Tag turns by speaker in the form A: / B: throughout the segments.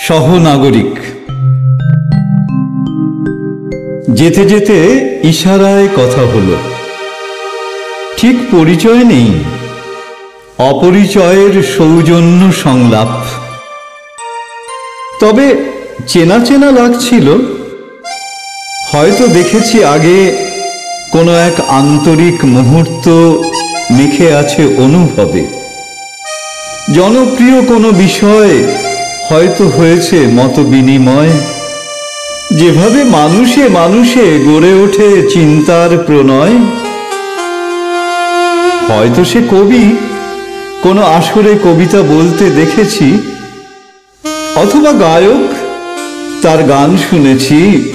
A: সহনাগরিক। যেতে যেতে ইশারায় কথা হলো। ঠিক পরিচয় নেই, অপরিচয়ের সৌজন্য সংলাপ। তবে চেনা চেনা লাগছিল। হয়তো দেখেছি আগে, কোনো এক আন্তরিক মুহূর্ত মেখে আছে অনুভবে। জনপ্রিয় কোনো বিষয় হয়তো হয়েছে মত বিনিময়। যেভাবে মানুষে মানুষে গড়ে ওঠে চিন্তার প্রণয়। হয়তো সে কবি, কোনো আসরে কবিতা বলতে দেখেছি, অথবা গায়ক, তার গান শুনেছি,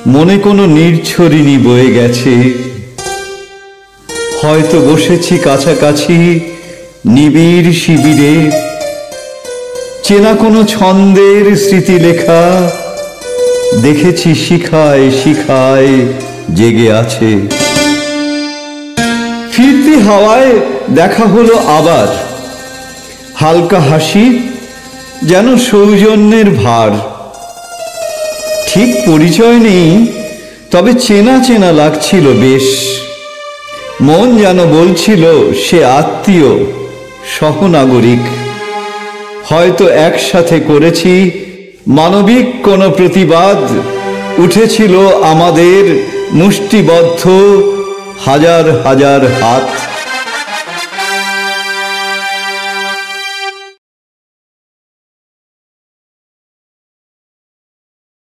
A: মনে কোনো নির্ঝরিণী বয়ে গেছে। হয়তো বসেছি কাছাকাছি নিবিড় শিবিরে, চেনা কোনো ছন্দের স্মৃতি লেখা দেখেছি শিখায় শিখায় জেগে আছে। ফিরতি হাওয়ায় দেখা হলো আবার, হালকা হাসি, যেন সৌজন্যের ভার। ঠিক পরিচয় নেই, তবে চেনা চেনা লাগছিল বেশ। মন যেন বলছিল সে আত্মীয়, সহনাগরিক। হয়তো একসাথে করেছি মানবিক কোনো প্রতিবাদ, উঠেছিল আমাদের মুষ্টিবদ্ধ হাজার হাজার হাত।